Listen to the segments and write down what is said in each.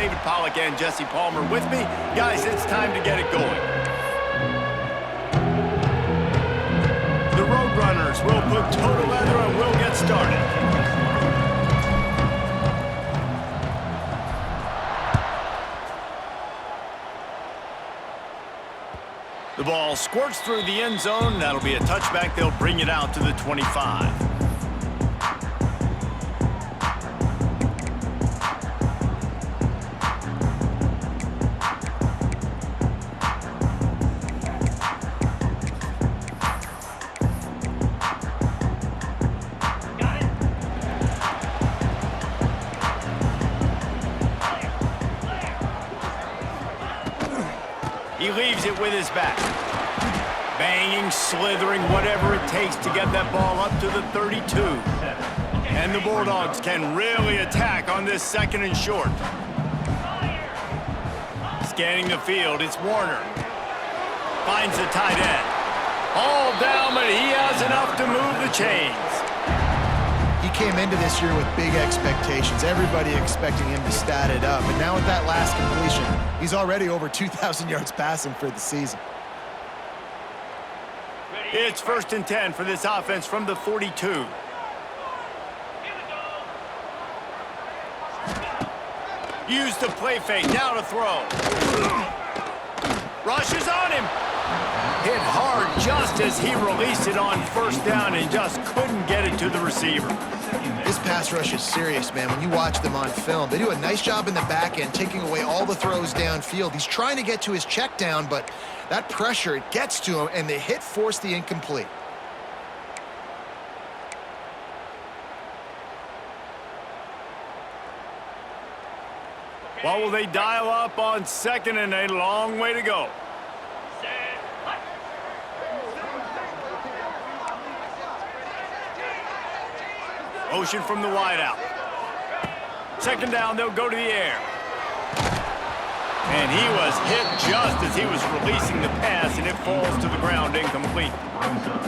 David Pollack and Jesse Palmer with me. Guys, it's time to get it going. The Roadrunners will put toe to leather and we'll get started. The ball squirts through the end zone. That'll be a touchback. They'll bring it out to the 25. He leaves it with his back. Banging, slithering, whatever it takes to get that ball up to the 32. And the Bulldogs can really attack on this 2nd and short. Scanning the field, it's Warner. Finds the tight end. All down, but he has enough to move the chains. He came into this year with big expectations. Everybody expecting him to stat it up. And now with that last completion, he's already over 2,000 yards passing for the season. It's 1st and 10 for this offense from the 42. Use the play fake, now to throw. Rushes on him. Hit hard just as he released it on 1st down and just couldn't get it to the receiver. This pass rush is serious, man. When you watch them on film, they do a nice job in the back end, taking away all the throws downfield. He's trying to get to his check down, but that pressure, it gets to him, and the hit forced the incomplete. What will they dial up on 2nd and a long way to go? Motion from the wideout. 2nd down, they'll go to the air. And he was hit just as he was releasing the pass, and it falls to the ground incomplete.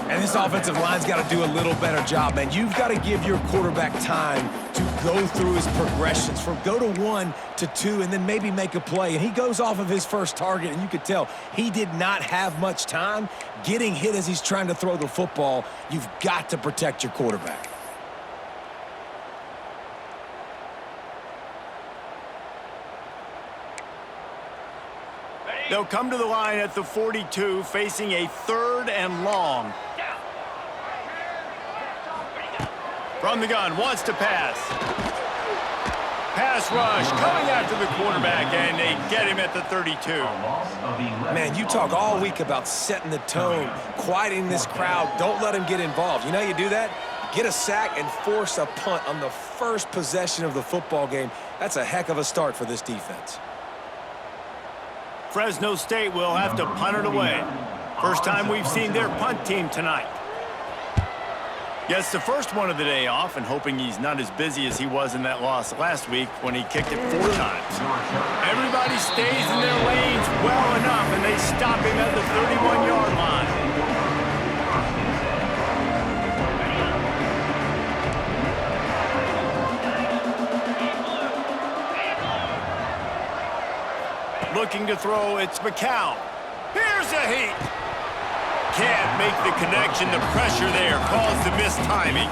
And this offensive line's got to do a little better job, man. You've got to give your quarterback time to go through his progressions from go to 1 to 2 and then maybe make a play. And he goes off of his first target, and you could tell he did not have much time getting hit as he's trying to throw the football. You've got to protect your quarterback. They'll come to the line at the 42, facing a 3rd and long. From the gun, wants to pass. Pass rush, coming after the quarterback, and they get him at the 32. Man, you talk all week about setting the tone, quieting this crowd. Don't let him get involved. You know how you do that? Get a sack and force a punt on the first possession of the football game. That's a heck of a start for this defense. Fresno State will have to punt it away. First time we've seen their punt team tonight. Gets the first one of the day off, and hoping he's not as busy as he was in that loss last week when he kicked it 4 times. Everybody stays in their lanes well enough, and they stop him at the 31-yard line. Looking to throw, it's McCown. Here's a heat. Can't make the connection. The pressure there caused the missed timing.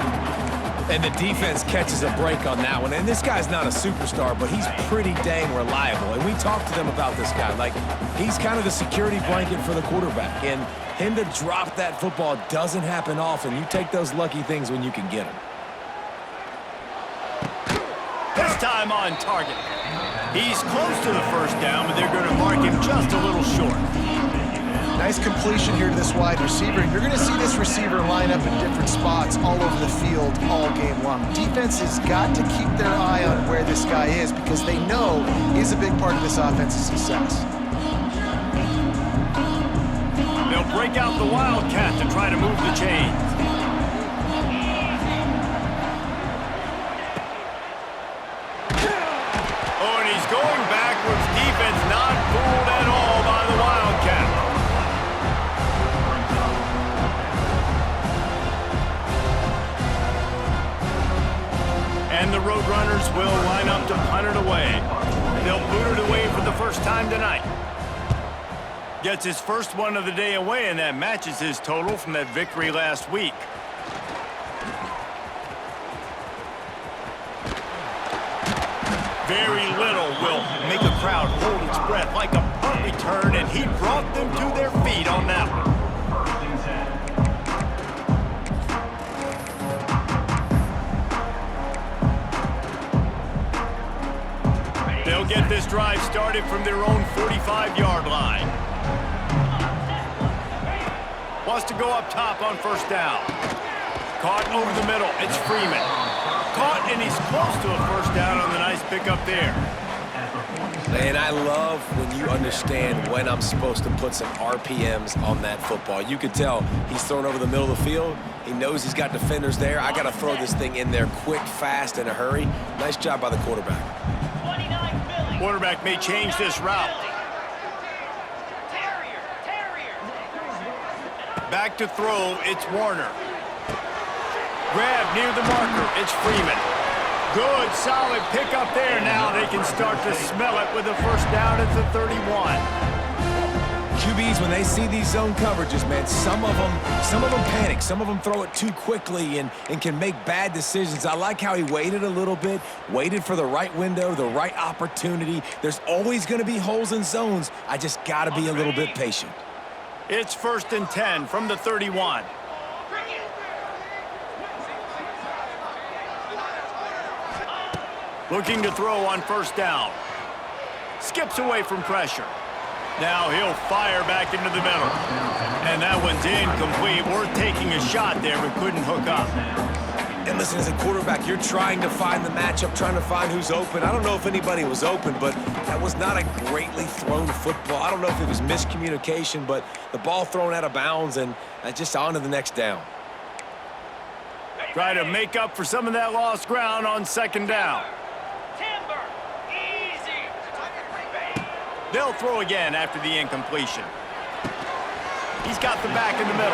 And the defense catches a break on that one. And this guy's not a superstar, but he's pretty dang reliable. And we talked to them about this guy. Like, he's kind of the security blanket for the quarterback. And him to drop that football doesn't happen often. You take those lucky things when you can get them. This time on target. He's close to the 1st down, but they're going to mark him just a little short. Nice completion here to this wide receiver. You're going to see this receiver line up in different spots all over the field all game long. Defense has got to keep their eye on where this guy is because they know he's a big part of this offense's success. They'll break out the Wildcat to try to move the chains. Oh, and he's going backwards. Defense not fooled at all by the Wildcat. And the Roadrunners will line up to punt it away. They'll boot it away for the first time tonight. Gets his first one of the day away, and that matches his total from that victory last week. Very little will make a crowd hold its breath like a punt return, and he brought them to their feet on that one. They'll get this drive started from their own 45-yard line. Wants to go up top on first down. Caught over the middle. It's Freeman. Caught, and he's close to a first down on the nice pickup there. Man, I love when you understand when I'm supposed to put some RPMs on that football. You could tell he's thrown over the middle of the field. He knows he's got defenders there. I got to throw this thing in there quick, fast, in a hurry. Nice job by the quarterback. Quarterback may change this route. Back to throw, it's Warner. Grab near the marker, it's Freeman. Good, solid pickup there. Now they can start to smell it with a first down at the 31. QBs, when they see these zone coverages, man, some of them panic. Some of them throw it too quickly and can make bad decisions. I like how he waited a little bit, waited for the right window, the right opportunity. There's always going to be holes in zones. I just got to be a little bit patient. It's 1st and 10 from the 31. Looking to throw on first down. Skips away from pressure. Now he'll fire back into the middle. And that one's incomplete. Worth taking a shot there, but couldn't hook up. And listen, as a quarterback, you're trying to find the matchup, trying to find who's open. I don't know if anybody was open, but that was not a greatly thrown football. I don't know if it was miscommunication, but the ball thrown out of bounds and just on to the next down. Try to make up for some of that lost ground on second down. They'll throw again after the incompletion. He's got the back in the middle.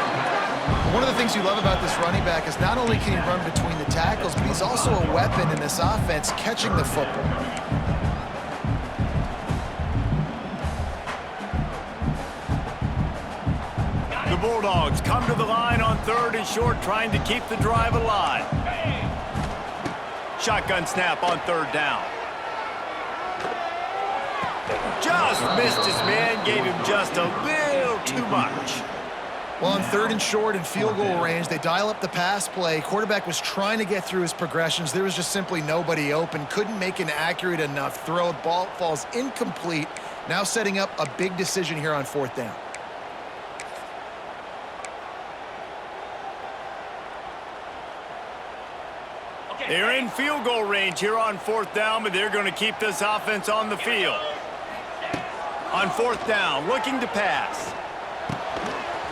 One of the things you love about this running back is not only can he run between the tackles, but he's also a weapon in this offense catching the football. The Bulldogs come to the line on 3rd and short, trying to keep the drive alive. Shotgun snap on 3rd down. Just missed his man, gave him just a little too much. Well, on 3rd and short and field goal range, they dial up the pass play. Quarterback was trying to get through his progressions. There was just simply nobody open. Couldn't make an accurate enough throw. Ball falls incomplete. Now setting up a big decision here on 4th down. They're in field goal range here on 4th down, but they're going to keep this offense on the field. On 4th down, looking to pass.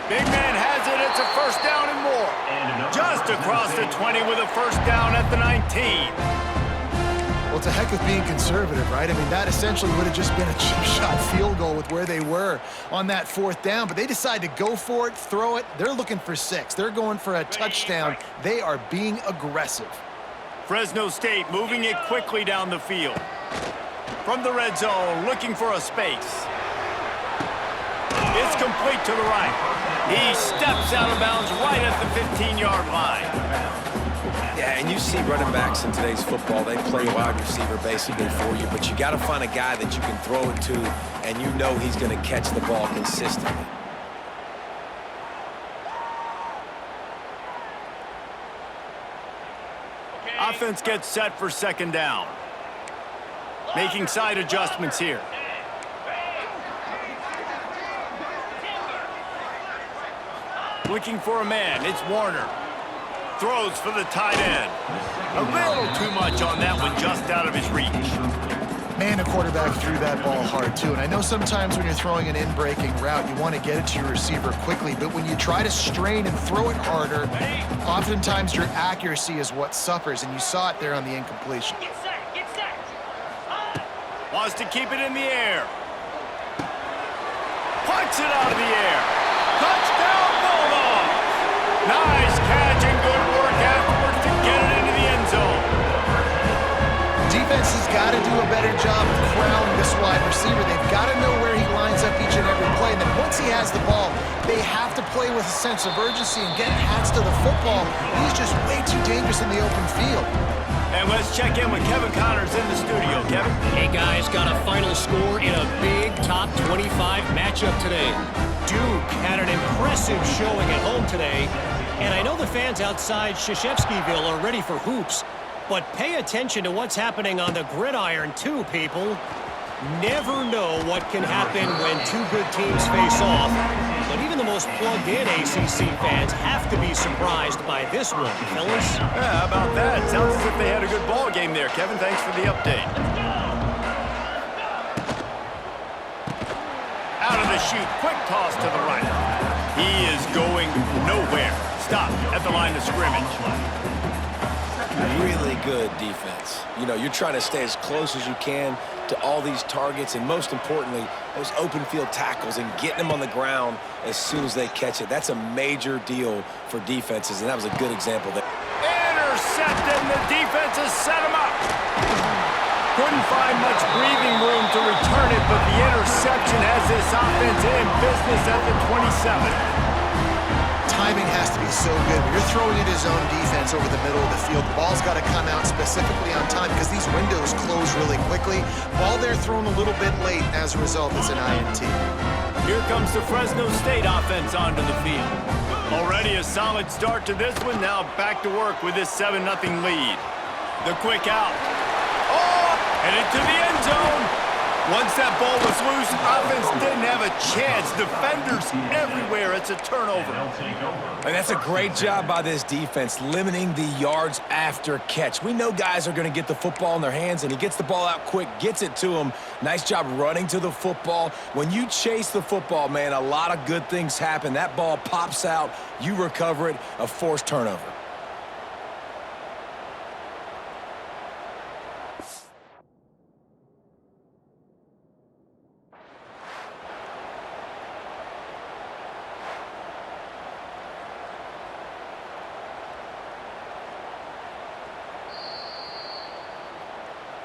Big man has it. It's a first down and more. Just across the 20 with a first down at the 19. Well, it's a heck of being conservative, right? I mean, that essentially would have just been a chip shot field goal with where they were on that 4th down, but they decide to go for it, throw it. They're looking for 6. They're going for a touchdown. They are being aggressive. Fresno State moving it quickly down the field. From the red zone, looking for a space. It's complete to the right. He steps out of bounds right at the 15-yard line. Yeah, and you see running backs in today's football, they play wide receiver basically for you, but you got to find a guy that you can throw it to, and you know he's going to catch the ball consistently. Offense gets set for second down. Making side adjustments here. Looking for a man. It's Warner. Throws for the tight end. A little too much on that one, just out of his reach. Man, the quarterback threw that ball hard, too. And I know sometimes when you're throwing an in-breaking route, you want to get it to your receiver quickly. But when you try to strain and throw it harder, oftentimes your accuracy is what suffers. And you saw it there on the incompletion. Wants to keep it in the air. Puts it out of the air. Touchdown, Bulldogs! Nice catch and good work afterwards to get it into the end zone. defense has got to do a better job of crowding this wide receiver. They've got to know where he lines up each and every play. And then once he has the ball, they have to play with a sense of urgency and get hats to the football. He's just way too dangerous in the open field. And let's check in with Kevin Connors in the studio. Kevin? Hey, guys, got a final score in a big top 25 matchup today. Duke had an impressive showing at home today, and I know the fans outside Krzyzewskiville are ready for hoops, but pay attention to what's happening on the gridiron too, people. Never know what can happen when two good teams face off, but even the most plugged-in ACC fans have to be surprised by this one, fellas. Yeah, how about that? Sounds as if they had a good ball game there, Kevin. Thanks for the update. Out of the chute, quick toss to the right. He is going nowhere. Stop at the line of scrimmage. Really good defense. You know, you're trying to stay as close as you can to all these targets, and most importantly, those open field tackles and getting them on the ground as soon as they catch it. That's a major deal for defenses, and that was a good example there. Intercepted, and the defense has set him up. Couldn't find much breathing room to return it, but the interception has this offense in business at the 27. Timing has to be so good. When you're throwing it his own defense over the middle of the field, the ball's got to come out specifically on time because these windows close really quickly. Ball there thrown a little bit late. As a result, it's an INT. Here comes the Fresno State offense onto the field. Already a solid start to this one. Now back to work with this 7-0 lead. The quick out. Oh, headed to the end zone. Once that ball was loose, offense didn't have a chance. Defenders everywhere. It's a turnover. And that's a great job by this defense, limiting the yards after catch. We know guys are going to get the football in their hands, and he gets the ball out quick, gets it to him. Nice job running to the football. When you chase the football, man, a lot of good things happen. That ball pops out, you recover it, a forced turnover.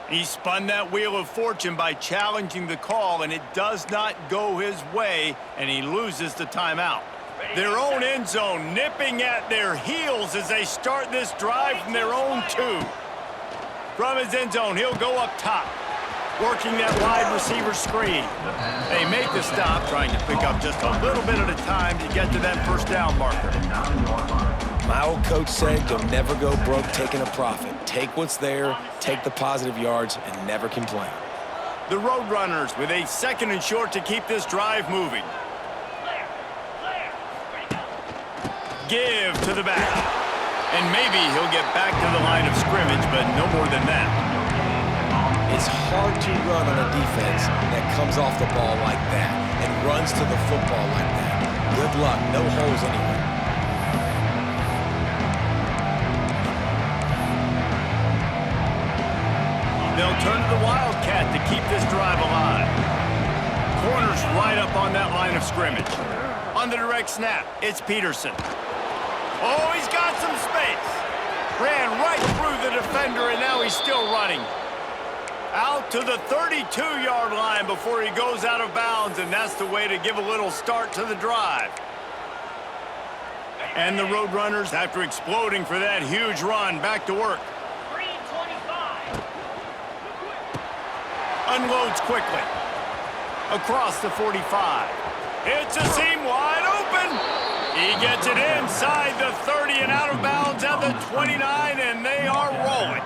He spun that wheel of fortune by challenging the call, and it does not go his way, and he loses the timeout. Their own end zone nipping at their heels as they start this drive from their own 2. From his end zone, he'll go up top, working that wide receiver screen. They make the stop, trying to pick up just a little bit at a time to get to that first down marker. My old coach said you'll never go broke taking a profit. Take what's there, take the positive yards, and never complain. The Roadrunners with a 2nd and short to keep this drive moving. Give to the back. And maybe he'll get back to the line of scrimmage, but no more than that. It's hard to run on a defense that comes off the ball like that and runs to the football like that. Good luck, no holes anywhere. They'll turn to the Wildcat to keep this drive alive. Corner's right up on that line of scrimmage. On the direct snap, it's Peterson. Oh, he's got some space. Ran right through the defender, and now he's still running. Out to the 32-yard line before he goes out of bounds, and that's the way to give a little start to the drive. And the Roadrunners, after exploding for that huge run, back to work. Unloads quickly. Across the 45. It's a seam wide open. He gets it inside the 30 and out of bounds at the 29, and they are rolling.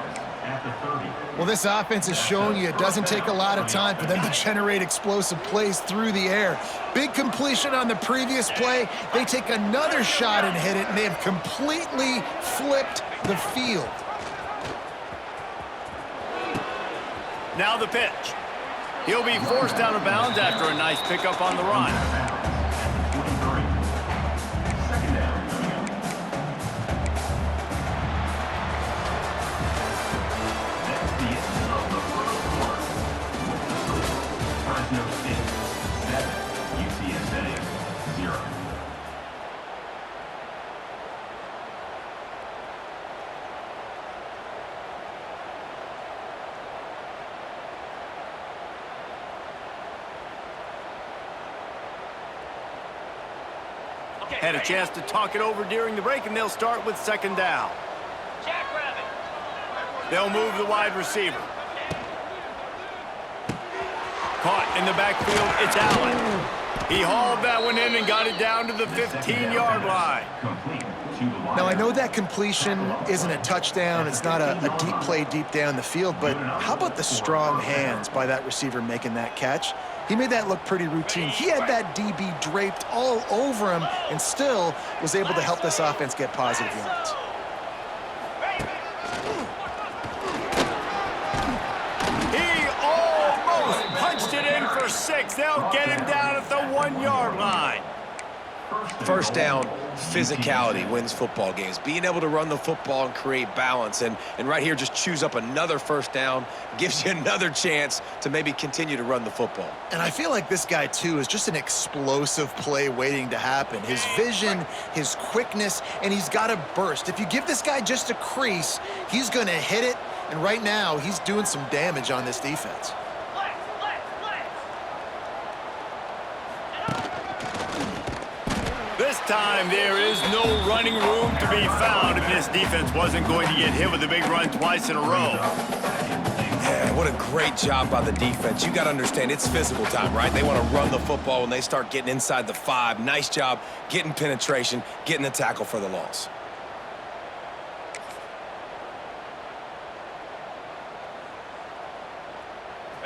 Well, this offense is showing you it doesn't take a lot of time for them to generate explosive plays through the air. Big completion on the previous play. They take another shot and hit it, and they have completely flipped the field. Now the pitch. He'll be forced out of bounds after a nice pickup on the run. Fresno State 7, UTSA 0. Had a chance to talk it over during the break, and they'll start with second down. They'll move the wide receiver. Caught in the backfield, it's Allen. He hauled that one in and got it down to the 15-yard line. Now, I know that completion isn't a touchdown. It's not a deep play deep down the field, but how about the strong hands by that receiver making that catch? He made that look pretty routine. He had that DB draped all over him and still was able to help this offense get positive yards. He almost punched it in for 6. They'll get him down at the 1-yard line. First down, physicality wins football games. Being able to run the football and create balance. And right here, just choose up another first down, gives you another chance to maybe continue to run the football. And I feel like this guy, too, is just an explosive play waiting to happen. His vision, his quickness, and he's got a burst. If you give this guy just a crease, he's going to hit it. And right now, he's doing some damage on this defense. This time, there is no running room to be found, and this defense wasn't going to get hit with a big run twice in a row. Yeah, what a great job by the defense. You got to understand, it's physical time, right? They want to run the football when they start getting inside the 5. Nice job getting penetration, getting the tackle for the loss.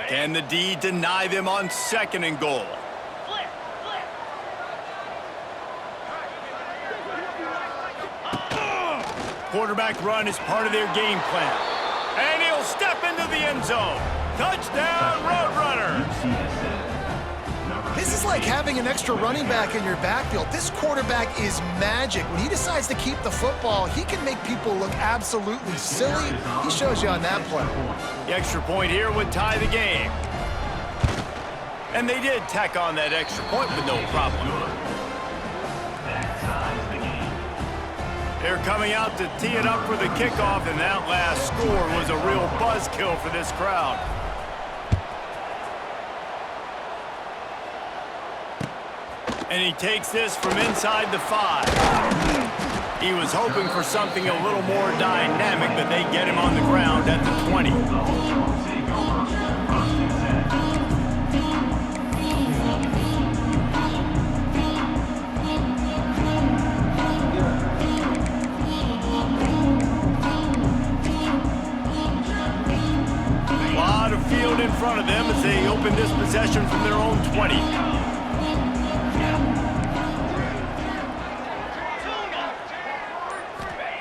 Can the D deny them on 2nd and goal? Quarterback run is part of their game plan. And he'll step into the end zone. Touchdown, Roadrunner. This is like having an extra running back in your backfield. This quarterback is magic. When he decides to keep the football, he can make people look absolutely silly. He shows you on that play. The extra point here would tie the game. And they did tack on that extra point with no problem. They're coming out to tee it up for the kickoff, and that last score was a real buzzkill for this crowd. And he takes this from inside the 5. He was hoping for something a little more dynamic, but they get him on the ground at the 20. Field in front of them as they open this possession from their own 20.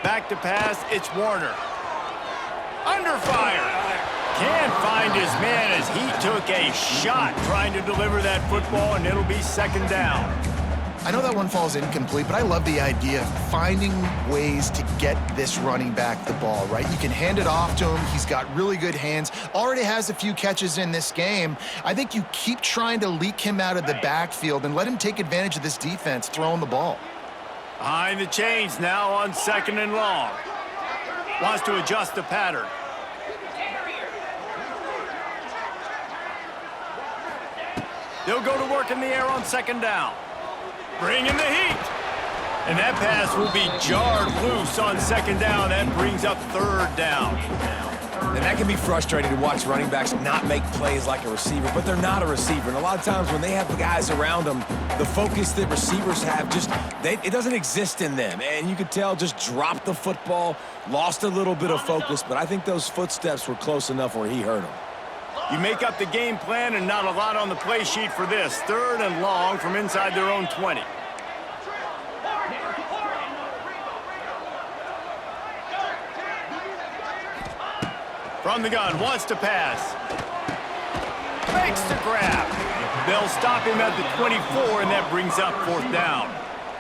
Back to pass, it's Warner. Under fire. Can't find his man as he took a shot trying to deliver that football, and it'll be 2nd down. I know that one falls incomplete, but I love the idea of finding ways to get this running back the ball, right? You can hand it off to him. He's got really good hands. Already has a few catches in this game. I think you keep trying to leak him out of the backfield and let him take advantage of this defense throwing the ball. Behind the chains now on 2nd and long. Wants to adjust the pattern. They'll go to work in the air on 2nd down. Bring in the heat. And that pass will be jarred loose on 2nd down. That brings up 3rd down. And that can be frustrating to watch running backs not make plays like a receiver, but they're not a receiver. And a lot of times when they have the guys around them, the focus that receivers have it doesn't exist in them. And you could tell just dropped the football, lost a little bit of focus, but I think those footsteps were close enough where he hurt him. You make up the game plan and not a lot on the play sheet for this. 3rd and long from inside their own 20. From the gun, wants to pass. Makes the grab. They'll stop him at the 24, and that brings up 4th down.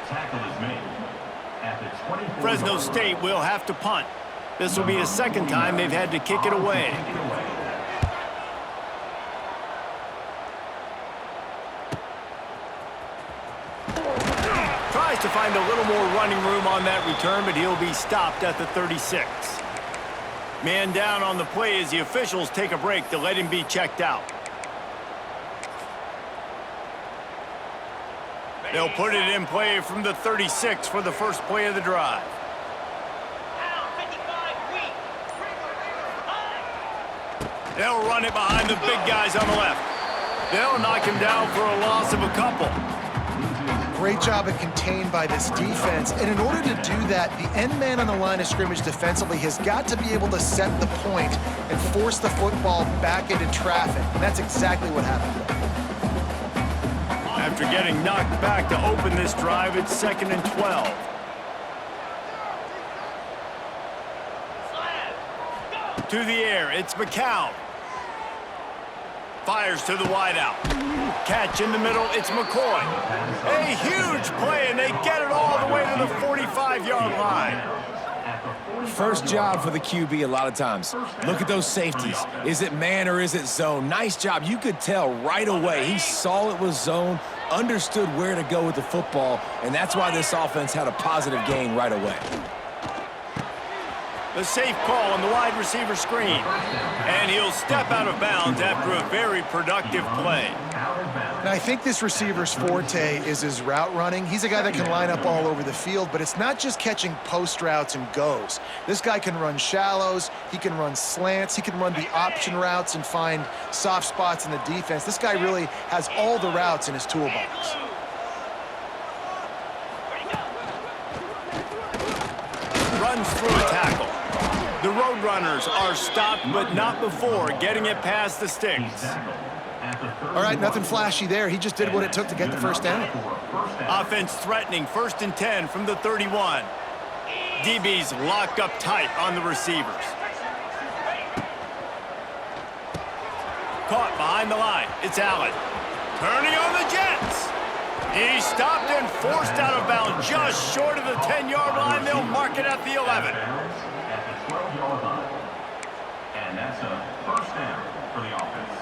Tackle is made at the 24. Fresno State will have to punt. This will be the 2nd time they've had to kick it away. Tries to find a little more running room on that return, but he'll be stopped at the 36. Man down on the play as the officials take a break to let him be checked out. They'll put it in play from the 36 for the first play of the drive. They'll run it behind the big guys on the left. They'll knock him down for a loss of a couple. Great job at contained by this defense. And in order to do that, the end man on the line of scrimmage defensively has got to be able to set the point and force the football back into traffic. And that's exactly what happened. After getting knocked back to open this drive, it's 2nd and 12. To the air, it's McCown. Fires to the wideout. Catch in the middle, it's McCoy. A huge play, and they get it all the way to the 45-yard line. First job for the QB a lot of times. Look at those safeties. Is it man or is it zone? Nice job. You could tell right away. He saw it was zone, understood where to go with the football, and that's why this offense had a positive gain right away. The safe call on the wide receiver screen. And he'll step out of bounds after a very productive play. And I think this receiver's forte is his route running. He's a guy that can line up all over the field, but it's not just catching post routes and goes. This guy can run shallows, he can run slants, he can run the option routes and find soft spots in the defense. This guy really has all the routes in his toolbox. Runs through a tackle. The Roadrunners are stopped, but not before getting it past the sticks. All right, nothing flashy there. He just did what it took to get the first down. Offense threatening, 1st and 10 from the 31. DB's locked up tight on the receivers. Caught behind the line. It's Allen. Turning on the Jets. He's stopped and forced out of bounds just short of the 10-yard line. They'll mark it at the 11. And that's a first down for the offense.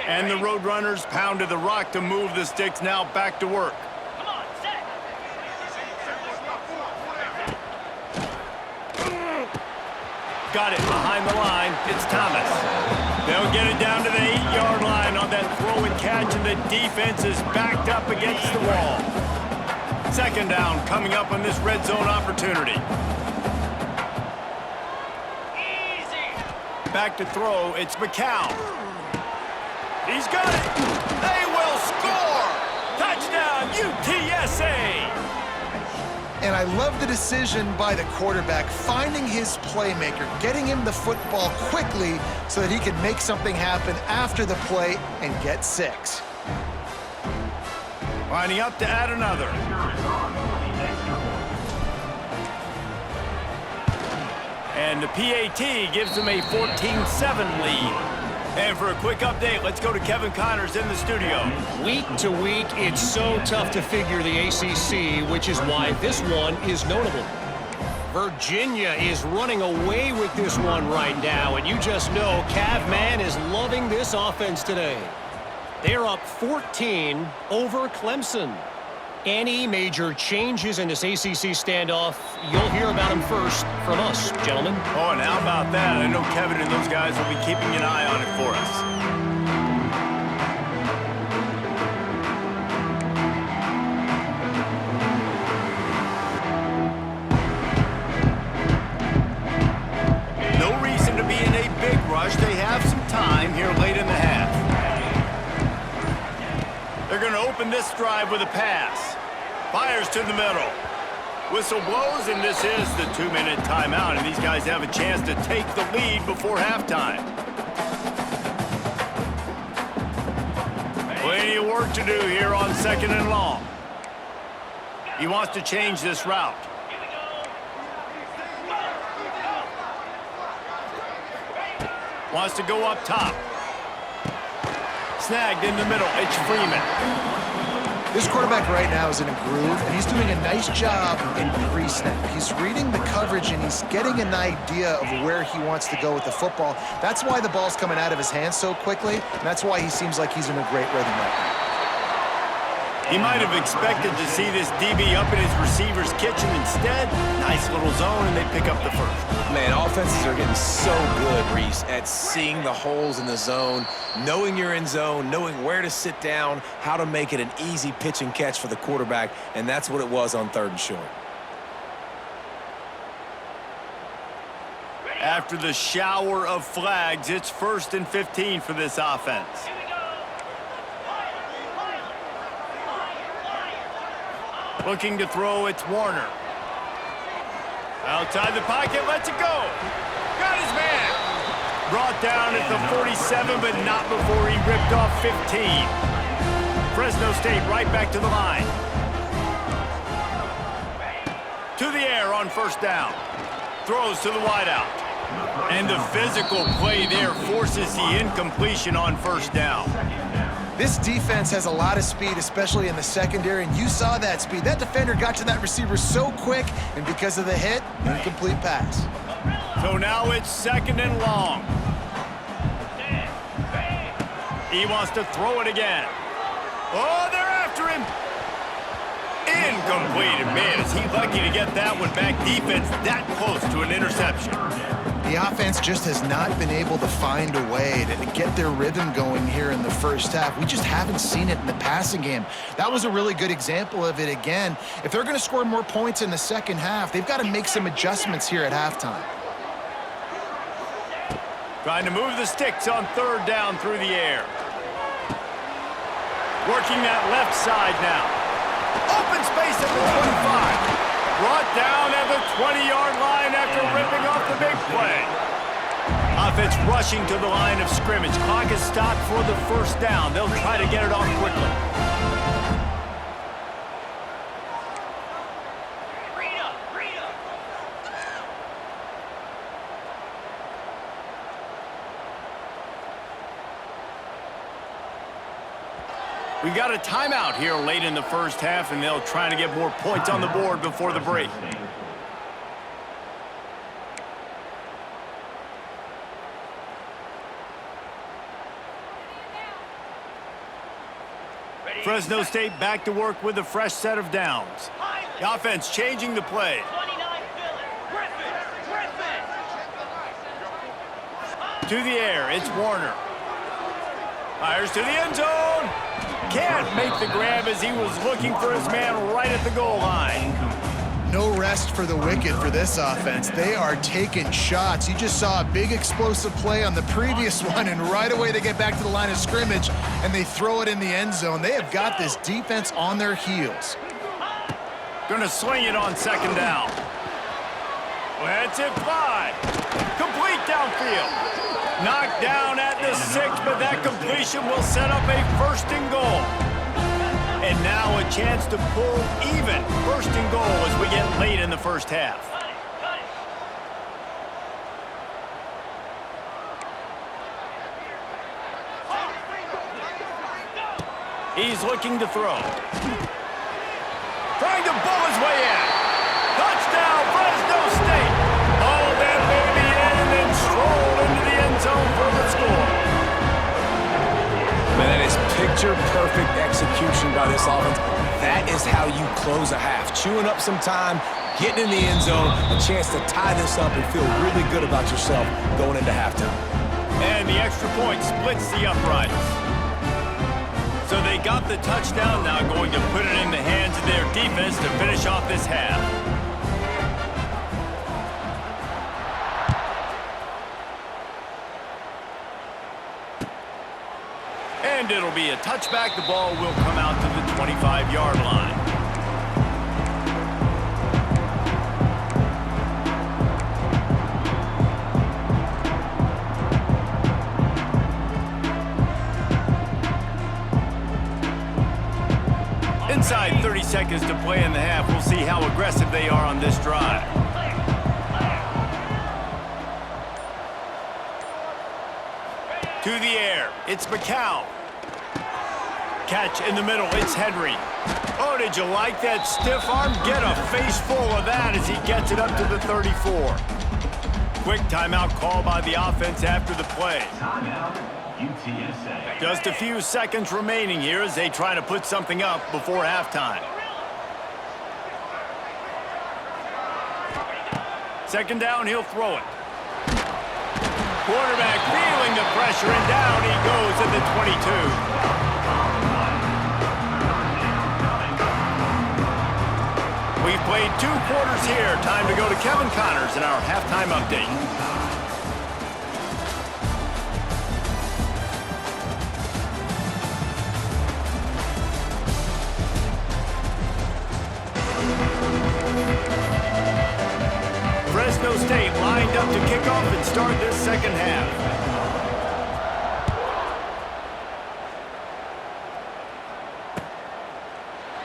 And the Roadrunners pounded the rock to move the sticks, now back to work. Got it behind the line. It's Thomas. They'll get it down to the 8-yard line on that throw and catch, and the defense is backed up against the wall. 2nd down coming up on this red zone opportunity. Back to throw. It's McCown. He's got it. They will score. Touchdown, UTSA. And I love the decision by the quarterback, finding his playmaker, getting him the football quickly so that he can make something happen after the play and get 6. Lining up to add another. And the PAT gives them a 14-7 lead. And for a quick update, let's go to Kevin Connors in the studio. Week to week, it's so tough to figure the ACC, which is why this one is notable. Virginia is running away with this one right now, and you just know Cav Man is loving this offense today. They're up 14 over Clemson. Any major changes in this ACC standoff, you'll hear about them first from us, gentlemen. Oh, and how about that? I know Kevin and those guys will be keeping an eye on it for us. No reason to be in a big rush. They have some time here late in the half. They're going to open this drive with a pass. Fires to the middle. Whistle blows, and this is the 2-minute timeout, and these guys have a chance to take the lead before halftime. Plenty of work to do here on 2nd and long. He wants to change this route. Wants to go up top. Snagged in the middle. It's Freeman. This quarterback right now is in a groove, and he's doing a nice job in pre-snap. He's reading the coverage, and he's getting an idea of where he wants to go with the football. That's why the ball's coming out of his hands so quickly, and that's why he seems like he's in a great rhythm right now. He might have expected to see this DB up in his receiver's kitchen. Instead, nice little zone, and they pick up the first. Man, offenses are getting so good, Reese, at seeing the holes in the zone, knowing you're in zone, knowing where to sit down, how to make it an easy pitch and catch for the quarterback, and that's what it was on 3rd and short. After the shower of flags, it's 1st and 15 for this offense. Looking to throw, it's Warner. Outside the pocket, lets it go. Got his man. Brought down at the 47, but not before he ripped off 15. Fresno State right back to the line. To the air on 1st down. Throws to the wideout. And the physical play there forces the incompletion on 1st down. This defense has a lot of speed, especially in the secondary, and you saw that speed. That defender got to that receiver so quick, and because of the hit, incomplete pass. So now it's 2nd and long. He wants to throw it again. Oh, they're after him. Incomplete. And man, is he lucky to get that one back. Defense that close to an interception. The offense just has not been able to find a way to get their rhythm going here in the 1st half. We just haven't seen it in the passing game. That was a really good example of it again. If they're going to score more points in the 2nd half, they've got to make some adjustments here at halftime. Trying to move the sticks on 3rd down through the air. Working that left side now. Open space at the 25. Brought down at the 20-yard line after ripping off the big play. Offense rushing to the line of scrimmage. Clock is stopped for the 1st down. They'll try to get it off quickly. We got a timeout here late in the 1st half, and they'll try to get more points on the board before the break. Fresno State back to work with a fresh set of downs. The offense changing the play. To the air, it's Warner. Fires to the end zone. Can't make the grab as he was looking for his man right at the goal line. No rest for the wicked for this offense. They are taking shots. You just saw a big explosive play on the previous one, and right away they get back to the line of scrimmage, and they throw it in the end zone. They have got this defense on their heels. Gonna swing it on 2nd down. Lets it fly. Complete downfield. Knocked down at the 6, but that completion will set up a 1st and goal. And now a chance to pull even 1st and goal as we get late in the 1st half. He's looking to throw. Trying to bull his way in. Touchdown, Fresno State. All that baby in and then stroll into the end zone for the score. Man, that is picture-perfect execution by this offense. That is how you close a half. Chewing up some time, getting in the end zone, a chance to tie this up and feel really good about yourself going into halftime. And the extra point splits the uprights. So they got the touchdown, now going to put it in the hands of their defense to finish off this half. And it'll be a touchback. The ball will come out to the 25-yard line. Inside 30 seconds to play in the half. We'll see how aggressive they are on this drive. To the air, it's McCown. Catch in the middle, it's Henry. Oh, did you like that stiff arm? Get a face full of that as he gets it up to the 34. Quick timeout call by the offense after the play. UTSA. Just a few seconds remaining here as they try to put something up before halftime. Second down, he'll throw it. Quarterback feeling the pressure, and down he goes at the 22. We've played 2 quarters here. Time to go to Kevin Connors in our halftime update. Fresno State lined up to kick off and start this second half.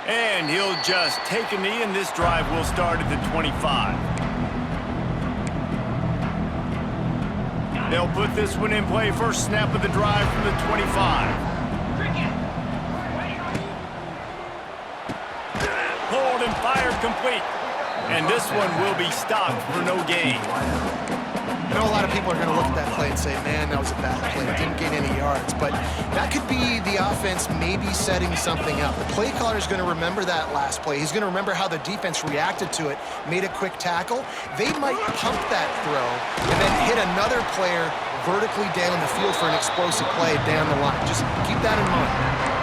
And he'll just take a knee, and this drive will start at the 25. They'll put this one in play. First snap of the drive from the 25. Pulled and fired complete. And this one will be stopped for no gain. I know a lot of people are going to look at that play and say, man, that was a bad play. It didn't gain any yards. But that could be the offense maybe setting something up. The play caller is going to remember that last play. He's going to remember how the defense reacted to it, made a quick tackle. They might pump that throw and then hit another player vertically down the field for an explosive play down the line. Just keep that in mind.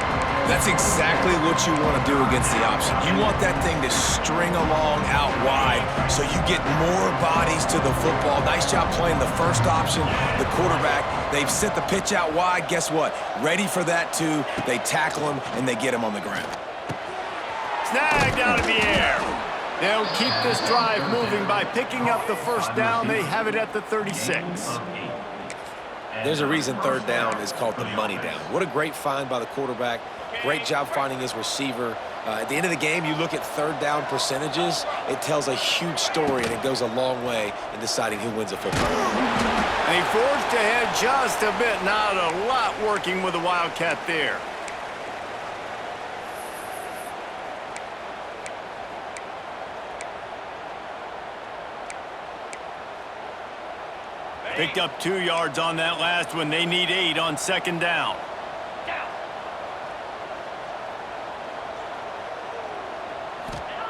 That's exactly what you want to do against the option. You want that thing to string along out wide so you get more bodies to the football. Nice job playing the first option, the quarterback. They've sent the pitch out wide. Guess what? Ready for that, too. They tackle him, and they get him on the ground. Snagged out of the air. They'll keep this drive moving by picking up the first down. They have it at the 36. There's a reason third down is called the money down. What a great find by the quarterback. Great job finding his receiver. At the end of the game, you look at third down percentages. It tells a huge story, and it goes a long way in deciding who wins a football game. They forged ahead just a bit. Not a lot working with the Wildcat there. Picked up 2 yards on that last one. They need 8 on second down.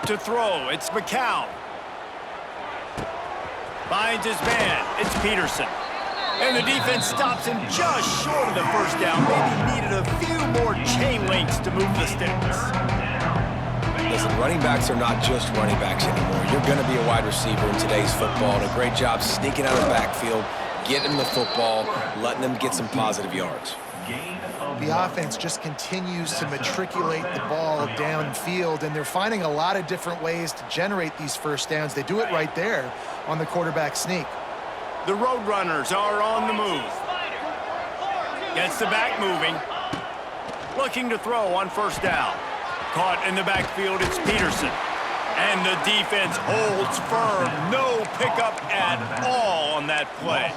To throw, it's McCown. Finds his man, it's Peterson. And the defense stops him just short of the first down. Maybe needed a few more chain links to move the sticks. Listen, running backs are not just running backs anymore. You're going to be a wide receiver in today's football. And a great job sneaking out of the backfield, getting the football, letting them get some positive yards. The offense just continues to matriculate the ball downfield, and they're finding a lot of different ways to generate these first downs. They do it right there on the quarterback sneak. The Roadrunners are on the move. Gets the back moving. Looking to throw on first down. Caught in the backfield, it's Peterson. And the defense holds firm. No pickup at all on that play.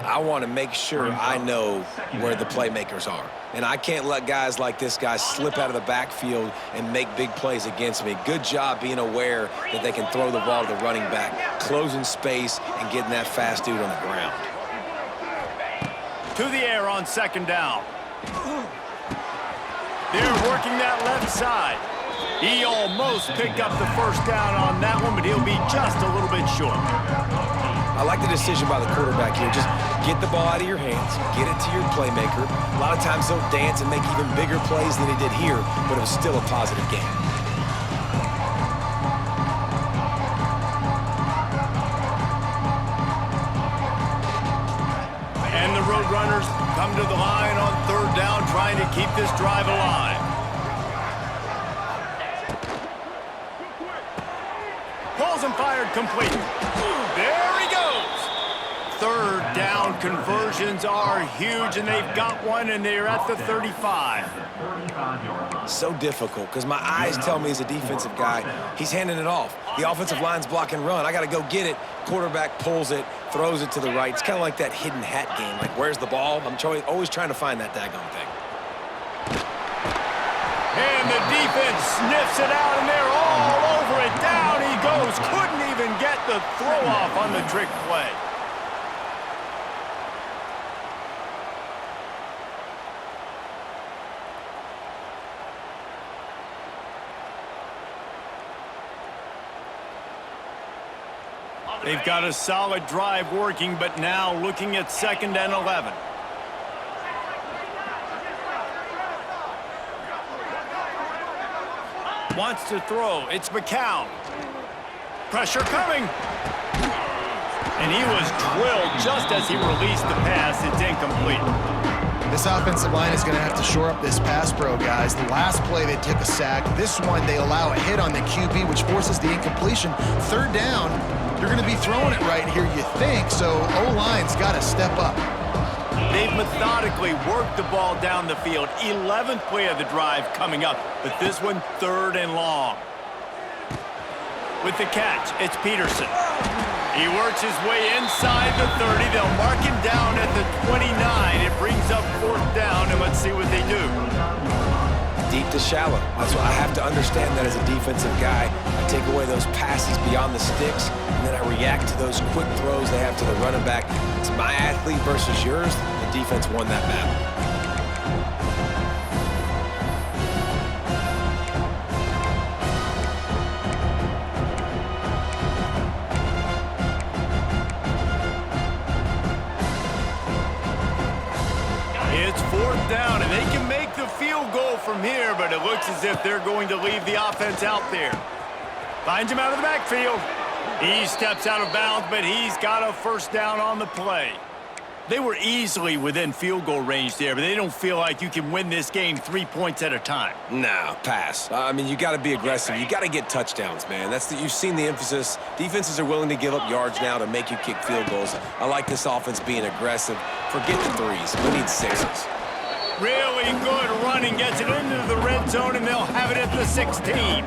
I want to make sure I know where the playmakers are. And I can't let guys like this guy slip out of the backfield and make big plays against me. Good job being aware that they can throw the ball to the running back, closing space, and getting that fast dude on the ground. To the air on second down. They're working that left side. He almost picked up the first down on that one, but he'll be just a little bit short. I like the decision by the quarterback here. Just get the ball out of your hands, get it to your playmaker. A lot of times they'll dance and make even bigger plays than he did here, but it was still a positive game. And the Roadrunners come to the line on third down, trying to keep this drive alive. Pulls and fired complete. There he goes. Third down conversions are huge, and they've got one, and they're at the 35. So difficult because my eyes tell me as a defensive guy, he's handing it off. The offensive line's block and run. I got to go get it. Quarterback pulls it, throws it to the right. It's kind of like that hidden hat game. Like, where's the ball? I'm always trying to find that daggone thing. And the defense sniffs it out, and they're all over it. Down he goes. Couldn't even get the throw off on the trick play. They've got a solid drive working, but now looking at 2nd and 11. Wants to throw. It's McCown. Pressure coming. And he was drilled just as he released the pass. It's incomplete. This offensive line is going to have to shore up this pass pro, guys. The last play, they took a sack. This one, they allow a hit on the QB, which forces the incompletion. 3rd down, you're going to be throwing it right here, you think. So O-line's got to step up. They've methodically worked the ball down the field. 11th play of the drive coming up, but this one 3rd and long. With the catch, it's Peterson. He works his way inside the 30. They'll mark him down at the 29. It brings up 4th down, and let's see what they do. Deep to shallow. That's why I have to understand that as a defensive guy. I take away those passes beyond the sticks, and then I react to those quick throws they have to the running back. It's my athlete versus yours. The defense won that battle. It's 4th down, and they can make the field goal from here, but it looks as if they're going to leave the offense out there. Finds him out of the backfield. He steps out of bounds, but he's got a 1st down on the play. They were easily within field goal range there, but they don't feel like you can win this game 3 points at a time. No, pass. I mean, you got to be aggressive. You got to get touchdowns, man. You've seen the emphasis. Defenses are willing to give up yards now to make you kick field goals. I like this offense being aggressive. Forget the 3s. We need 6s. Really good running, gets it into the red zone, and they'll have it at the 16.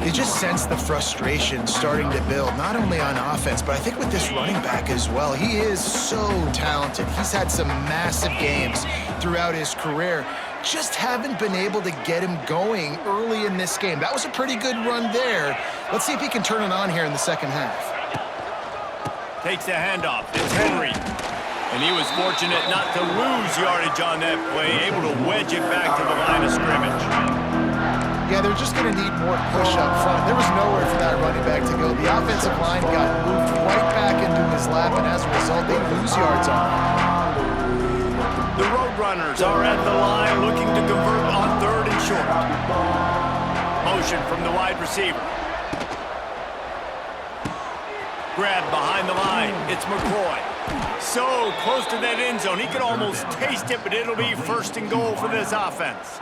You just sense the frustration starting to build, not only on offense, but I think with this running back as well. He is so talented. He's had some massive games throughout his career. Just haven't been able to get him going early in this game. That was a pretty good run there. Let's see if he can turn it on here in the 2nd half. Takes the handoff. It's Henry. And he was fortunate not to lose yardage on that play, able to wedge it back to the line of scrimmage. Yeah, they're just going to need more push up front. There was nowhere for that running back to go. The offensive line got moved right back into his lap, and as a result, they lose yards on him. The Roadrunners are at the line looking to convert on 3rd and short. Motion from the wide receiver. Grab behind the line. It's McCoy. So close to that end zone. He could almost taste it, but it'll be 1st and goal for this offense.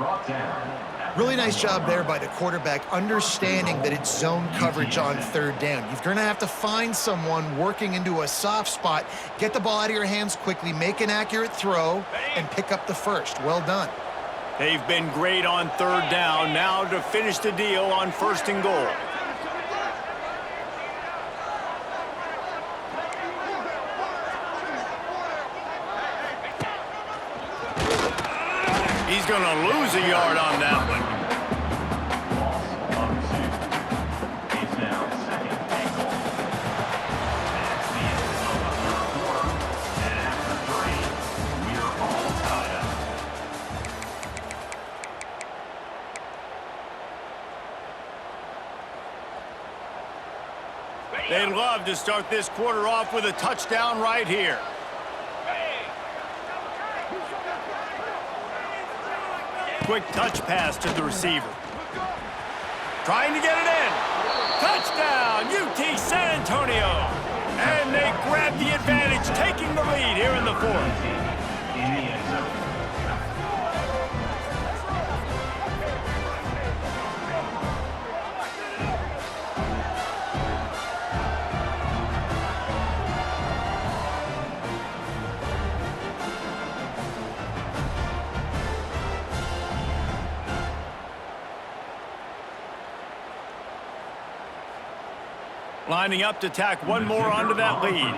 Really nice job there by the quarterback, understanding that it's zone coverage on 3rd down. You're going to have to find someone working into a soft spot, get the ball out of your hands quickly, make an accurate throw, and pick up the 1st. Well done. They've been great on 3rd down. Now to finish the deal on 1st and goal. He's going to lose a yard on that one. It's now 2nd and goal. That's the end of the 3rd quarter. And after 3, we're all tied up. They'd love to start this quarter off with a touchdown right here. Quick touch pass to the receiver. Trying to get it in. Touchdown, UT San Antonio. And they grab the advantage, taking the lead here in the 4th. In the end zone. Lining up to tack one more onto that lead.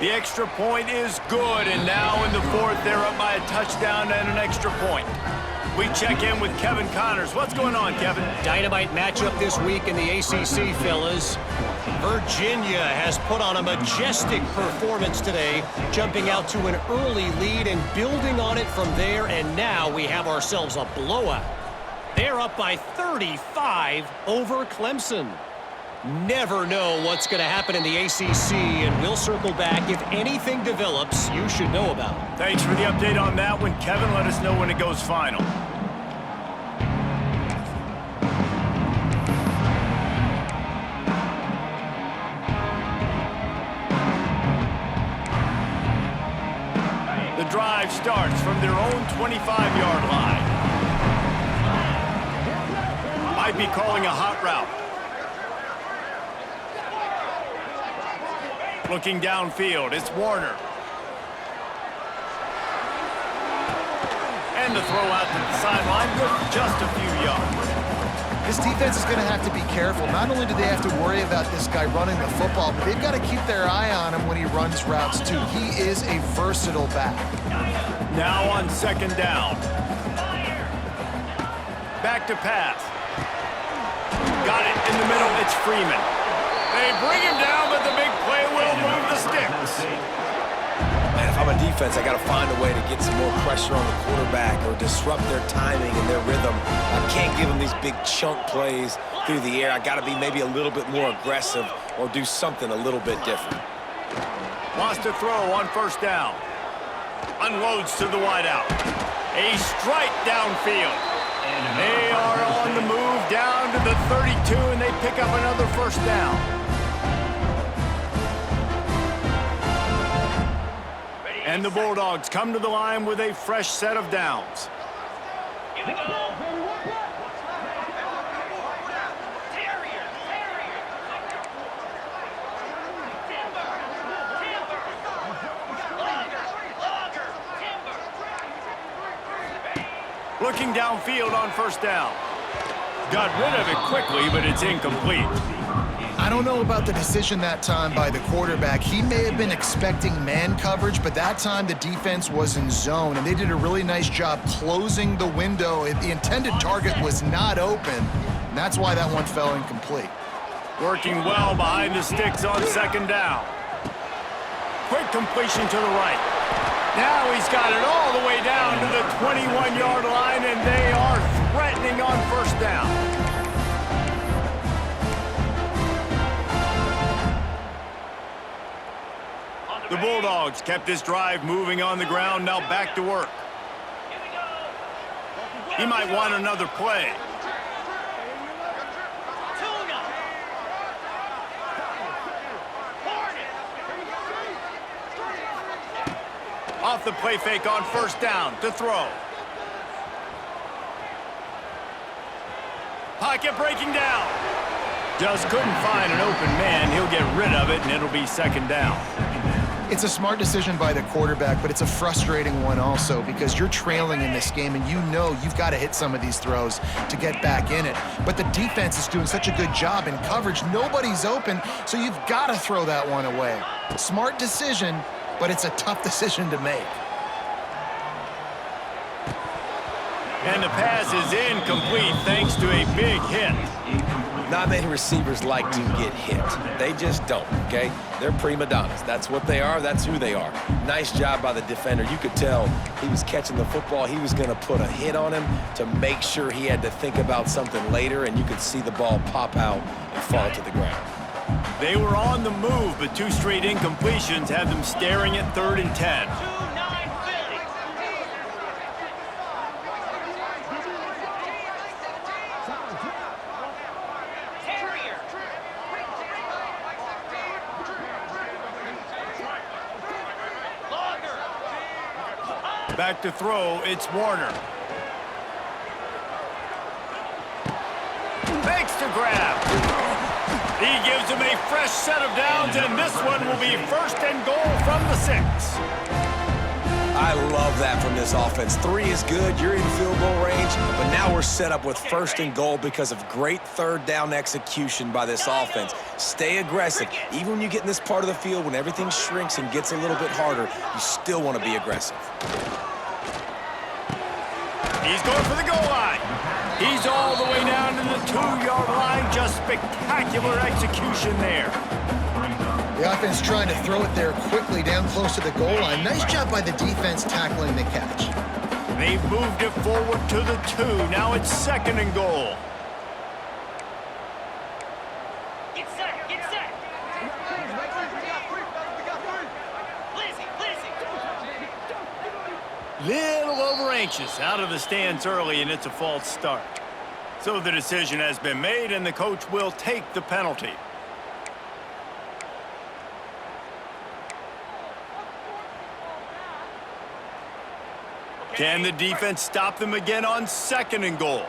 The extra point is good, and now in the 4th, they're up by a touchdown and an extra point. We check in with Kevin Connors. What's going on, Kevin? Dynamite matchup this week in the ACC, fellas. Virginia has put on a majestic performance today, jumping out to an early lead and building on it from there, and now we have ourselves a blowout. They're up by 35 over Clemson. Never know what's going to happen in the ACC, and we'll circle back if anything develops you should know about. Thanks for the update on that one, Kevin. Let us know when it goes final. The drive starts from their own 25-yard line. Might be calling a hot route. Looking downfield, it's Warner. And the throw out to the sideline, good for just a few yards. This defense is going to have to be careful. Not only do they have to worry about this guy running the football, but they've got to keep their eye on him when he runs routes too. He is a versatile back. Now on second down. Back to pass. Got it in the middle, it's Freeman. They bring him down, but the big play will move the sticks. Man, if I'm a defense, I got to find a way to get some more pressure on the quarterback or disrupt their timing and their rhythm. I can't give them these big chunk plays through the air. I got to be maybe a little bit more aggressive or do something a little bit different. Wants to throw on first down. Unloads to the wideout. A strike downfield. They are on the move down to the 32, and they pick up another first down. And the Bulldogs come to the line with a fresh set of downs. Here we go. Looking downfield on first down. Got rid of it quickly, but it's incomplete. I don't know about the decision that time by the quarterback. He may have been expecting man coverage, but that time the defense was in zone, and they did a really nice job closing the window. The intended target was not open, and that's why that one fell incomplete. Working well behind the sticks on second down. Quick completion to the right. Now he's got it all the way down to the 21-yard line, and they are threatening on first down. The Bulldogs kept this drive moving on the ground, now back to work. He might want another play. Off the play fake on first down to throw. Pocket breaking down. Just couldn't find an open man. He'll get rid of it, and it'll be second down. It's a smart decision by the quarterback, but it's a frustrating one also because you're trailing in this game and you know you've got to hit some of these throws to get back in it. But the defense is doing such a good job in coverage. Nobody's open, so you've got to throw that one away. Smart decision, but it's a tough decision to make. And the pass is incomplete thanks to a big hit. Not many receivers like to get hit. They just don't, okay? They're prima donnas. That's what they are. That's who they are. Nice job by the defender. You could tell he was catching the football. He was going to put a hit on him to make sure he had to think about something later, and you could see the ball pop out and fall to the ground. They were on the move, but two straight incompletions had them staring at 3rd and 10. Back to throw, it's Warner. Makes the grab. He gives him a fresh set of downs, and this one will be 1st and goal from the 6. I love that from this offense. 3 is good. You're in field goal range, but now we're set up with 1st and goal because of great 3rd down execution by this offense. Stay aggressive. Even when you get in this part of the field, when everything shrinks and gets a little bit harder, you still want to be aggressive. He's going for the goal line. He's all the way down to the 2-yard line. Just spectacular execution there. The offense trying to throw it there quickly down close to the goal line. Nice job by the defense tackling the catch. They've moved it forward to the 2. Now it's 2nd and goal. Get set, get set. Little over anxious out of the stands early, and it's a false start. So the decision has been made, and the coach will take the penalty. Can the defense stop them again on 2nd and goal?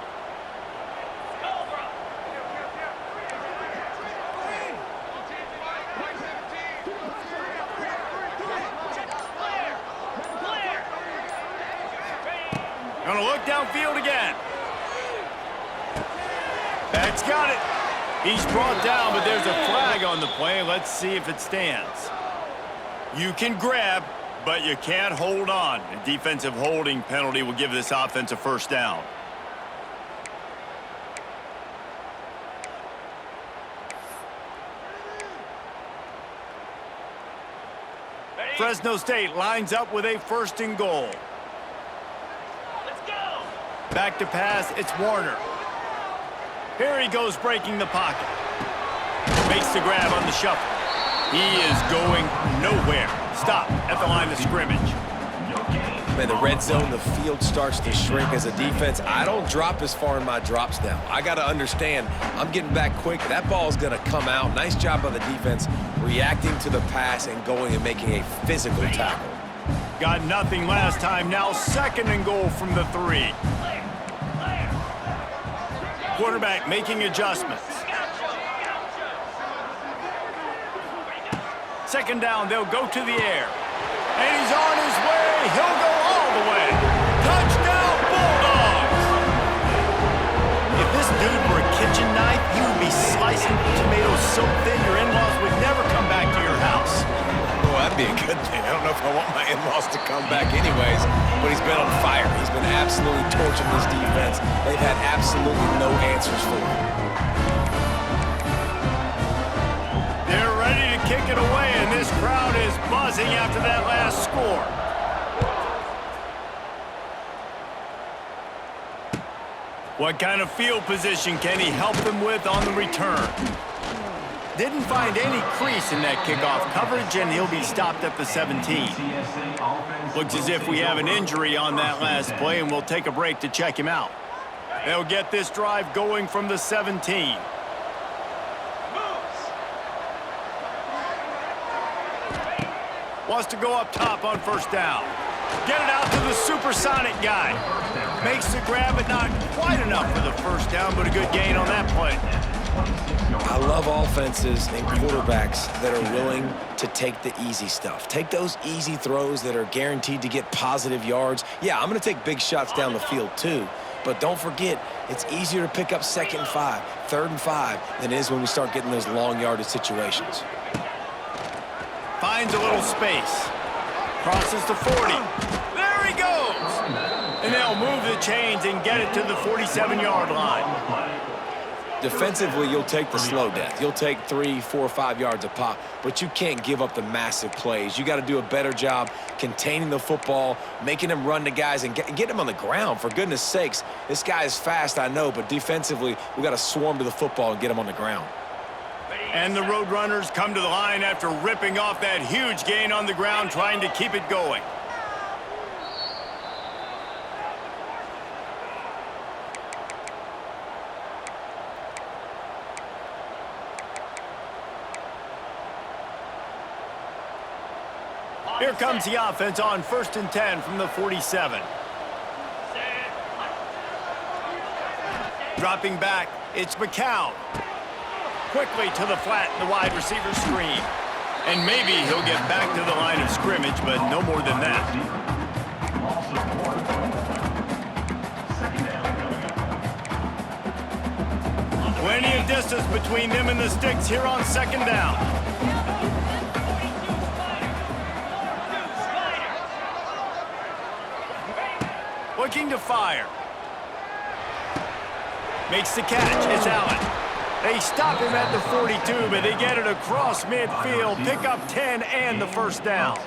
Gonna look downfield again. That's got it. He's brought down, but there's a flag on the play. Let's see if it stands. You can grab, but you can't hold on. A defensive holding penalty will give this offense a 1st down. Fresno State lines up with a 1st and goal. Let's go. Back to pass, it's Warner. Here he goes breaking the pocket. Makes the grab on the shuffle. He is going nowhere. Stop at the line of scrimmage. Man, the red zone, the field starts to shrink as a defense. I don't drop as far in my drops now. I got to understand, I'm getting back quick. That ball is going to come out. Nice job by the defense reacting to the pass and going and making a physical tackle. Got nothing last time. Now 2nd and goal from the 3. Quarterback making adjustments. 2nd down, they'll go to the air. And he's on his way. He'll go all the way. Touchdown, Bulldogs! If this dude were a kitchen knife, he would be slicing tomatoes so thin your in-laws would never come back to your house. Well, that'd be a good thing. I don't know if I want my in-laws to come back anyways, but he's been on fire. He's been absolutely torching this defense. They've had absolutely no answers for him. They're ready to kick it away, and this crowd is buzzing after that last score. What kind of field position can he help them with on the return? Didn't find any crease in that kickoff coverage, and he'll be stopped at the 17. Looks as if we have an injury on that last play, and we'll take a break to check him out. They'll get this drive going from the 17. Wants to go up top on 1st down. Get it out to the supersonic guy. Makes the grab, but not quite enough for the 1st down, but a good gain on that play. I love offenses and quarterbacks that are willing to take the easy stuff. Take those easy throws that are guaranteed to get positive yards. Yeah, I'm going to take big shots down the field too, but don't forget, it's easier to pick up 2nd and 5, 3rd and 5 than it is when we start getting those long yardage situations. Finds a little space. Crosses the 40. There he goes! And they'll move the chains and get it to the 47-yard line. Defensively, you'll take the slow death. You'll take 3, 4, 5 yards a pop, but you can't give up the massive plays. You got to do a better job containing the football, making them run to guys, and get them on the ground. For goodness sakes, this guy is fast, I know, but defensively, we got to swarm to the football and get him on the ground. And the Roadrunners come to the line after ripping off that huge gain on the ground, trying to keep it going. Here comes the offense on 1st and 10 from the 47. Dropping back, it's McCown. Quickly to the flat in the wide receiver screen. And maybe he'll get back to the line of scrimmage, but no more than that. Plenty of distance between them and the sticks here on 2nd down. Looking to fire. Makes the catch. It's Allen. They stop him at the 42, but they get it across midfield. Pick up 10 and the 1st down.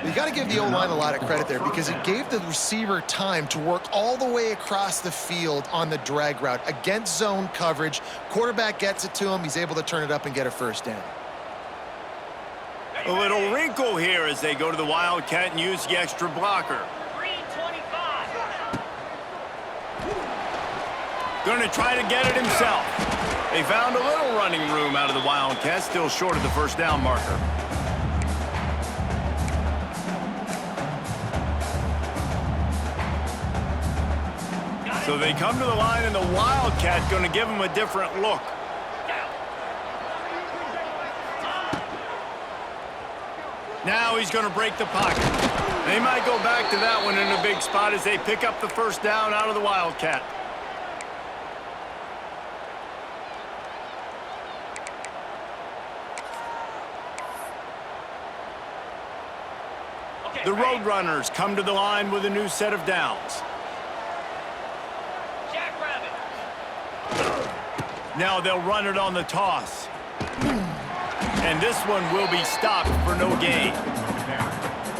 You got to give the O-line a lot of credit there because it gave the receiver time to work all the way across the field on the drag route against zone coverage. Quarterback gets it to him. He's able to turn it up and get a first down. A little wrinkle here as they go to the Wildcat and use the extra blocker. 325. Going to try to get it himself. They found a little running room out of the Wildcat, still short of the first down marker. So they come to the line, and the Wildcat going to give them a different look. Now he's going to break the pocket. They might go back to that one in a big spot as they pick up the first down out of the Wildcat. The Roadrunners come to the line with a new set of downs. Jackrabbit. Now they'll run it on the toss. And this one will be stopped for no gain.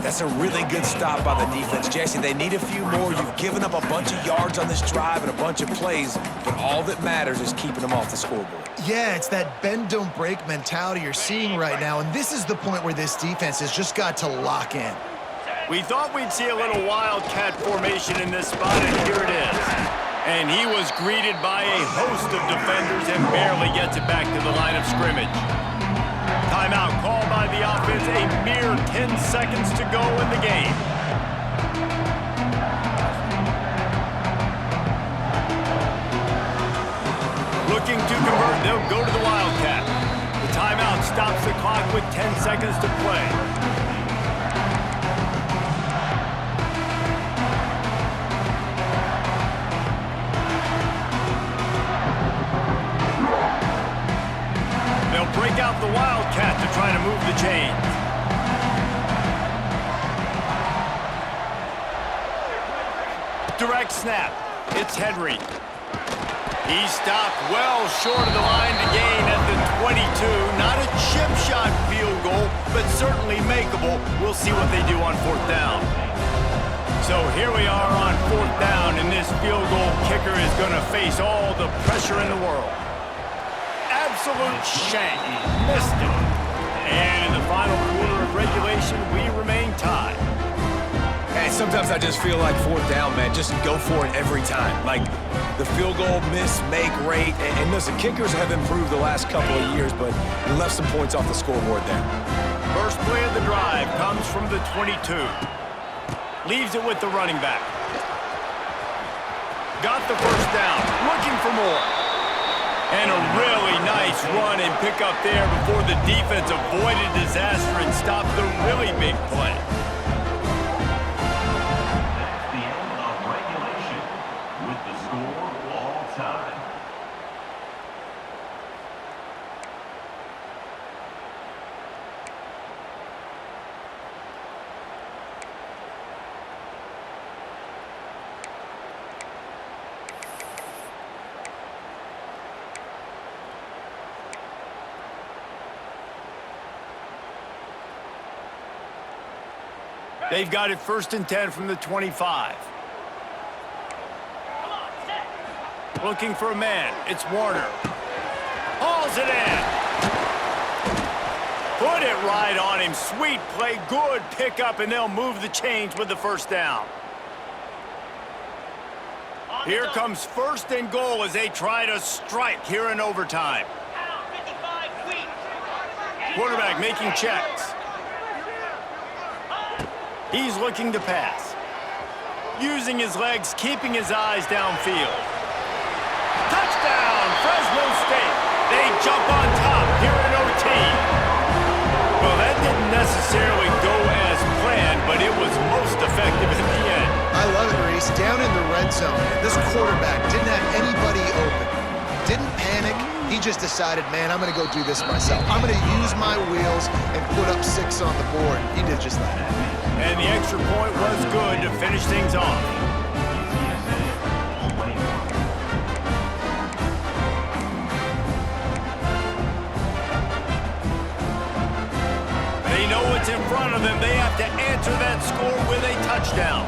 That's a really good stop by the defense. Jesse, they need a few more. You've given up a bunch of yards on this drive and a bunch of plays, but all that matters is keeping them off the scoreboard. Yeah, it's that bend, don't break mentality you're seeing right now, and this is the point where this defense has just got to lock in. We thought we'd see a little Wildcat formation in this spot, and here it is. And he was greeted by a host of defenders and barely gets it back to the line of scrimmage. Timeout called by the offense, a mere 10 seconds to go in the game. Looking to convert, they'll go to the Wildcat. The timeout stops the clock with 10 seconds to play. They'll break out the Wildcat to try to move the chains. Direct snap. It's Henry. He stopped well short of the line to gain at the 22. Not a chip shot field goal, but certainly makeable. We'll see what they do on fourth down. So here we are on fourth down, and this field goal kicker is going to face all the pressure in the world. Absolute shank. Missed it. And in the final quarter of regulation, we remain tied. Hey, sometimes I just feel like fourth down, man. Just go for it every time. Like the field goal miss, make rate. And listen, kickers have improved the last couple of years, but you left some points off the scoreboard there. First play of the drive comes from the 22. Leaves it with the running back. Got the first down. Looking for more. And a really nice run and pick up there before the defense avoided disaster and stopped the really big play. That's the end of regulation with the score all time. They've got it first and 10 from the 25. Come on, set. Looking for a man. It's Warner. Hauls it in. Put it right on him. Sweet play. Good pickup, and they'll move the chains with the first down. Here comes first and goal as they try to strike here in overtime. Out, 55 feet. Quarterback making checks. He's looking to pass. Using his legs, keeping his eyes downfield. Touchdown, Fresno State. They jump on top here in OT. Well, that didn't necessarily go as planned, but it was most effective in the end. I love it, Reese. Down in the red zone, this quarterback didn't have anybody open. Didn't panic. He just decided, man, I'm going to go do this myself. I'm going to use my wheels and put up 6 on the board. He did just that. And the extra point was good to finish things off. They know what's in front of them. They have to answer answer that score with a touchdown.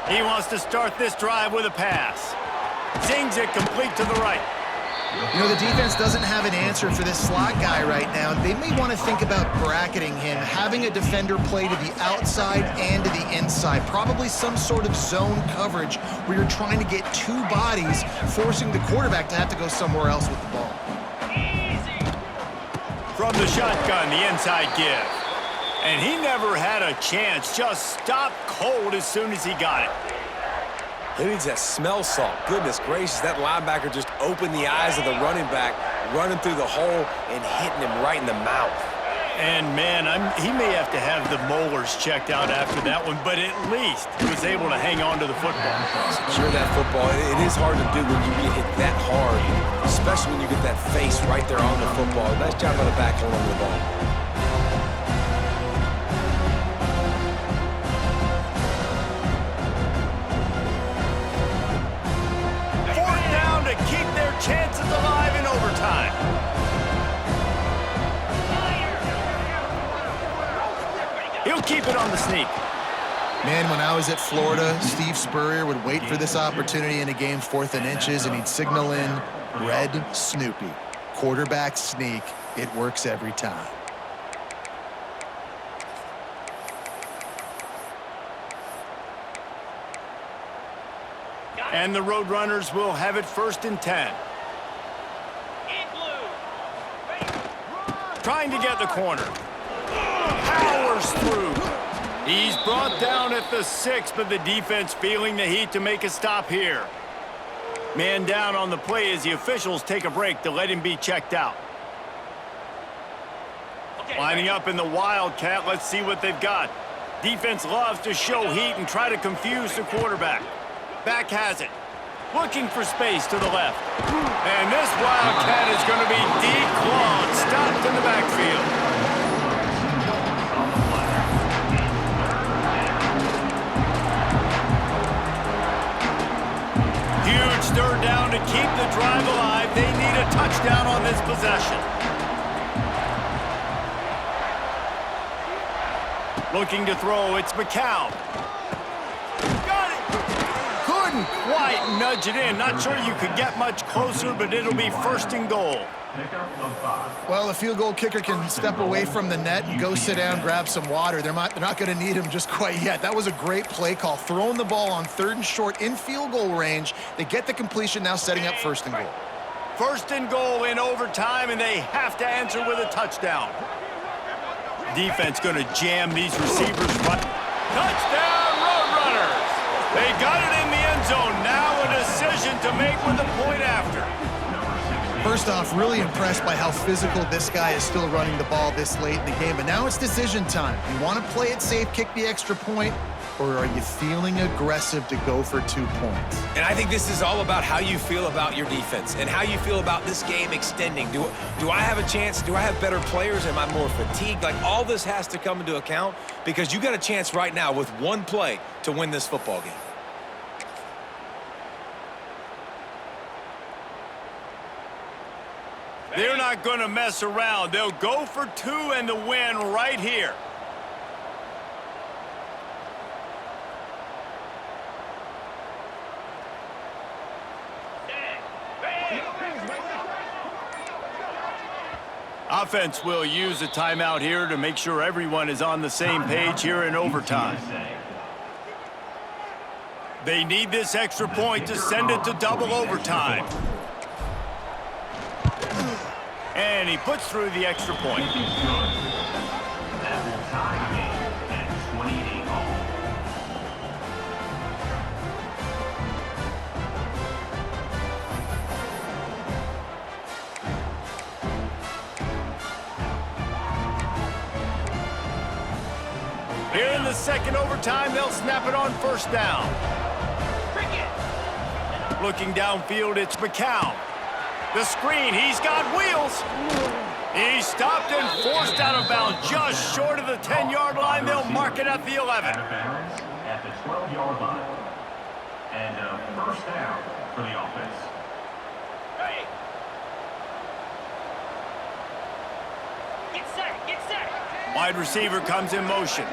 He wants to start this drive with a pass. Zings it complete to the right. You know, the defense doesn't have an answer for this slot guy right now. They may want to think about bracketing him, having a defender play to the outside and to the inside. Probably some sort of zone coverage where you're trying to get two bodies, forcing the quarterback to have to go somewhere else with the ball. From the shotgun, the inside give. And he never had a chance, just stopped cold as soon as he got it. He needs that smell salt. Goodness gracious, that linebacker just opened the eyes of the running back, running through the hole and hitting him right in the mouth. And, man, he may have to have the molars checked out after that one, but at least he was able to hang on to the football. Secure that football. It is hard to do when you get hit that hard, especially when you get that face right there on the football. Nice job on the back holding the ball. Chances alive in overtime. He'll keep it on the sneak. Man, when I was at Florida, Steve Spurrier would wait for this opportunity in a game 4th and inches, and he'd signal in red Snoopy. Quarterback sneak. It works every time. And the Roadrunners will have it 1st and 10. Trying to get the corner. Powers through. He's brought down at the 6, but the defense feeling the heat to make a stop here. Man down on the play as the officials take a break to let him be checked out. Lining up in the Wildcat, let's see what they've got. Defense loves to show heat and try to confuse the quarterback. Back has it. Looking for space to the left. And this Wildcat is going to be declawed, stopped in the backfield. Huge 3rd down to keep the drive alive. They need a touchdown on this possession. Looking to throw, it's McCown. Quite nudge it in. Not sure you could get much closer, but it'll be 1st and goal. Well, a field goal kicker can step away from the net and go sit down, grab some water. They're not going to need him just quite yet. That was a great play call. Throwing the ball on 3rd and short in field goal range. They get the completion, now setting up 1st and goal. 1st and goal in overtime, and they have to answer with a touchdown. Defense going to jam these receivers right. Touchdown, Roadrunners! They got it in the end zone. Now a decision to make with a point after. First off, really impressed by how physical this guy is still running the ball this late in the game. But now it's decision time. You want to play it safe, kick the extra point, or are you feeling aggressive to go for 2 points? And I think this is all about how you feel about your defense and how you feel about this game extending. Do I have a chance? Do I have better players? Am I more fatigued? Like, all this has to come into account because you got a chance right now with one play to win this football game. They're not going to mess around. They'll go for 2 and the win right here. Offense will use a timeout here to make sure everyone is on the same page here in overtime. They need this extra point to send it to double overtime. And he puts through the extra point. That will tie the game at 28 all. Here in the second overtime, they'll snap it on 1st down. Looking downfield, it's McCown. The screen, he's got wheels. He stopped and forced out of bounds just short of the 10-yard line. They'll mark it at the 11. Out of bounds at the 12-yard line. And a 1st down for the offense. Wide receiver comes in motion.